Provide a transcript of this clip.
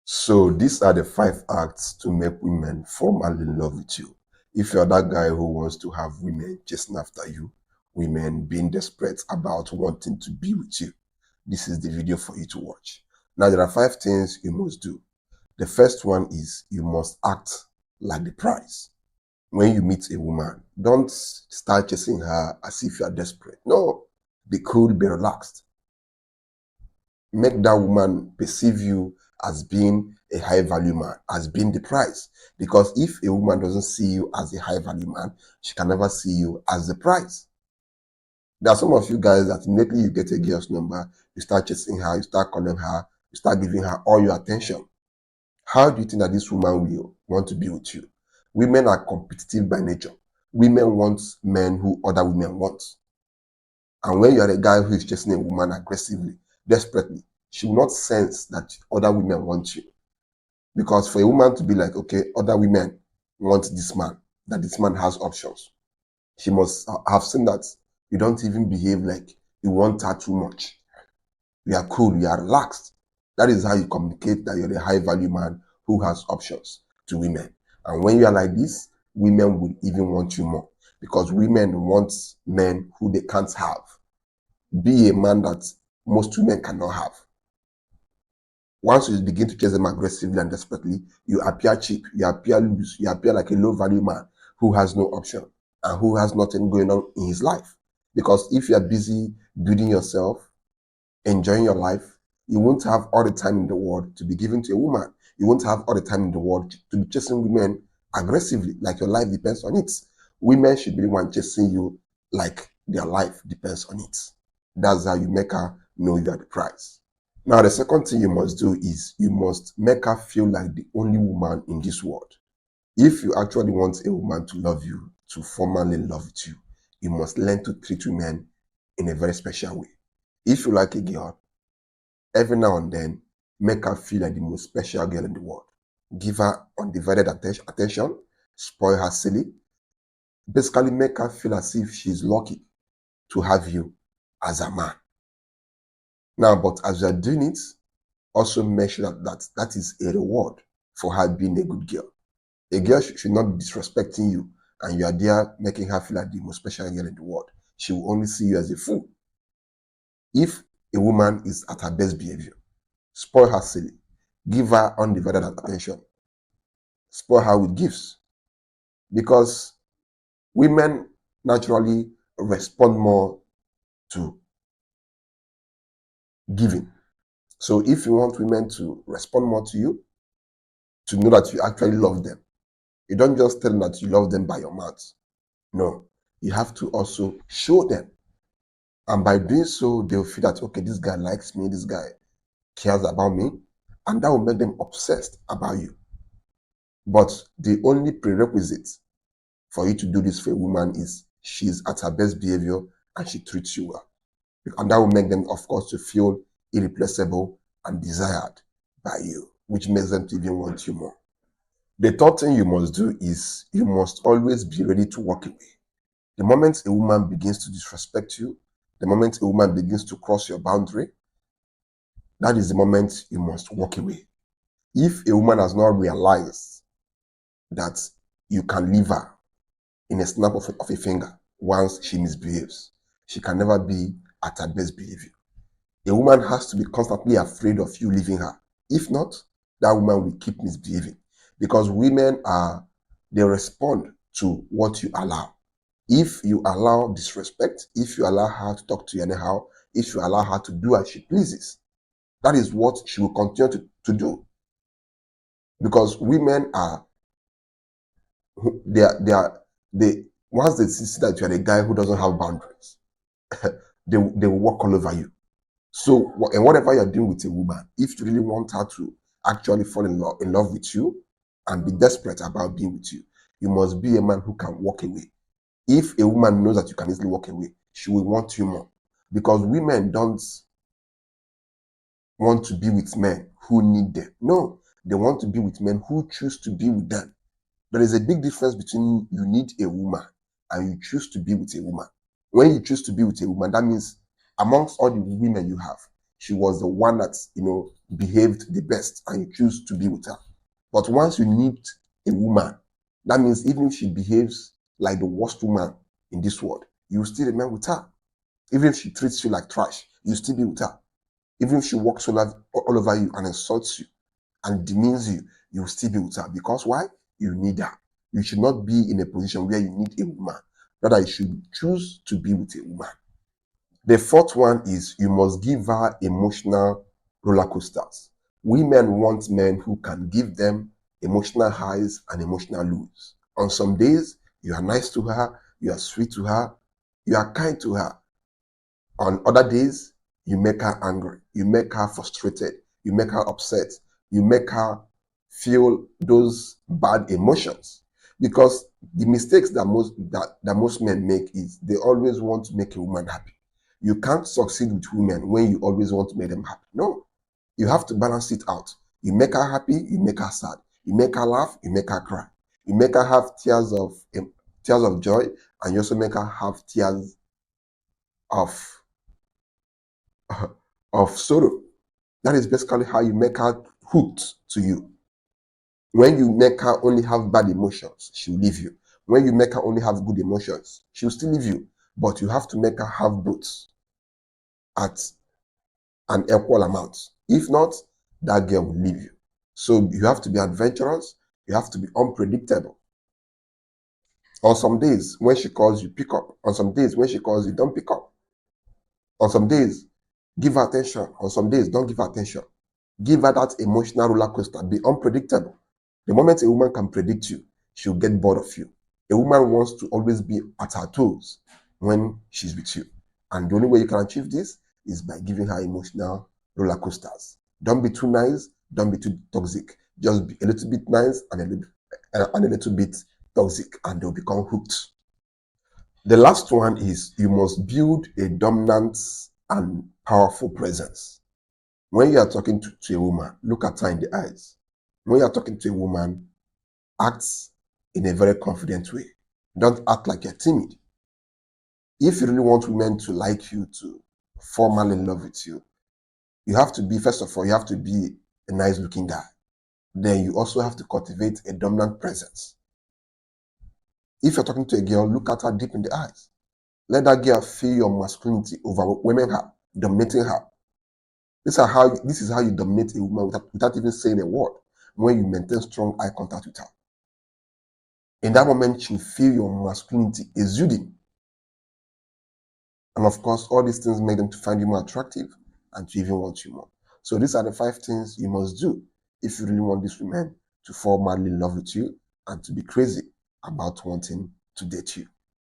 So these are the 5 acts to make women fall madly in love with you. If you're that guy who wants to have women chasing after you, women being desperate about wanting to be with you, this is the video for you to watch. Now there are 5 things you must do. The first one is you must act like the prize. When you meet a woman, don't start chasing her as if you are desperate. No, be cool, be relaxed. Make that woman perceive you as being a high value man, as being the prize. Because if a woman doesn't see you as a high value man, she can never see you as the prize. There are some of you guys that immediately you get a girl's number, you start chasing her, you start calling her, you start giving her all your attention. How do you think that this woman will want to be with you? Women are competitive by nature. Women want men who other women want. And when you are a guy who is chasing a woman aggressively, desperately, she will not sense that other women want you. Because for a woman to be like, okay, other women want this man, that this man has options, she must have seen that you don't even behave like you want her too much. You are cool, you are relaxed. That is how you communicate that you're a high value man who has options to women. And when you are like this, women will even want you more because women want men who they can't have. Be a man that most women cannot have. Once you begin to chase them aggressively and desperately, you appear cheap, you appear loose, you appear like a low value man who has no option and who has nothing going on in his life. Because if you are busy building yourself, enjoying your life, you won't have all the time in the world to be given to a woman. You won't have all the time in the world to be chasing women aggressively, like your life depends on it. Women should be the one chasing you like their life depends on it. That's how you make her know you are the prize. Now, the second thing you must do is you must make her feel like the only woman in this world. If you actually want a woman to love you, to formally love with you, you must learn to treat women in a very special way. If you like a girl, every now and then, make her feel like the most special girl in the world. Give her undivided attention, spoil her silly. Basically, make her feel as if she's lucky to have you as a man. Now, but as you are doing it, also make sure that is a reward for her being a good girl. A girl should not be disrespecting you and you are there making her feel like the most special girl in the world. She will only see you as a fool. If a woman is at her best behavior, spoil her silly, give her undivided attention, spoil her with gifts. Because women naturally respond more to giving. So if you want women to respond more to you, to know that you actually love them, you don't just tell them that you love them by your mouth. No, you have to also show them. And by doing so, they'll feel that, okay, this guy likes me, this guy cares about me, and that will make them obsessed about you. But the only prerequisite for you to do this for a woman is she's at her best behavior and she treats you well. And that will make them, of course, to feel irreplaceable and desired by you, which makes them to even want you more. The third thing you must do is you must always be ready to walk away. The moment a woman begins to disrespect you, the moment a woman begins to cross your boundary, that is the moment you must walk away. If a woman has not realized that you can leave her in a snap of a finger once she misbehaves, she can never be at her best behavior. A woman has to be constantly afraid of you leaving her. If not, that woman will keep misbehaving. Because they respond to what you allow. If you allow disrespect, if you allow her to talk to you anyhow, if you allow her to do as she pleases, that is what she will continue to do. Because women are, they once they see that you are a guy who doesn't have boundaries, they will walk all over you. So, and whatever you're doing with a woman, if you really want her to actually fall in love with you and be desperate about being with you, you must be a man who can walk away. If a woman knows that you can easily walk away, she will want you more. Because women don't want to be with men who need them. No, they want to be with men who choose to be with them. There is a big difference between you need a woman and you choose to be with a woman. When you choose to be with a woman, that means amongst all the women you have, she was the one that, behaved the best and you choose to be with her. But once you need a woman, that means even if she behaves like the worst woman in this world, you will still remain with her. Even if she treats you like trash, you still be with her. Even if she walks all over you and insults you and demeans you, you will still be with her. Because why? You need her. You should not be in a position where you need a woman. Rather, you should choose to be with a woman. The fourth one is you must give her emotional roller coasters. Women want men who can give them emotional highs and emotional lows. On some days, you are nice to her, you are sweet to her, you are kind to her. On other days, you make her angry, you make her frustrated, you make her upset, you make her feel those bad emotions. Because the mistakes that most men make is they always want to make a woman happy. You can't succeed with women when you always want to make them happy. No, you have to balance it out. You make her happy, you make her sad. You make her laugh, you make her cry. You make her have tears of joy, and you also make her have tears of of sorrow. That is basically how you make her hooked to you. When you make her only have bad emotions, she'll leave you. When you make her only have good emotions, she'll still leave you. But you have to make her have both at an equal amount. If not, that girl will leave you. So you have to be adventurous. You have to be unpredictable. On some days, when she calls you, pick up. On some days, when she calls you, don't pick up. On some days, give her attention. On some days, don't give her attention. Give her that emotional roller coaster. Be unpredictable. The moment a woman can predict you, she'll get bored of you. A woman wants to always be at her toes when she's with you. And the only way you can achieve this is by giving her emotional roller coasters. Don't be too nice, don't be too toxic. Just be a little bit nice and a little bit toxic, and they'll become hooked. The last one is you must build a dominant and powerful presence. When you are talking to a woman, look at her in the eyes. When you are talking to a woman, act in a very confident way. Don't act like you're timid. If you really want women to like you, to fall madly in love with you, you have to be, first of all, you have to be a nice looking guy. Then you also have to cultivate a dominant presence. If you're talking to a girl, look at her deep in the eyes. Let that girl feel your masculinity overwhelming her, dominating her. This is how you dominate a woman without even saying a word, when you maintain strong eye contact with her. In that moment, she'll feel your masculinity exuding. And of course, all these things make them to find you more attractive and to even want you more. So these are the 5 things you must do if you really want these women to fall madly in love with you and to be crazy about wanting to date you.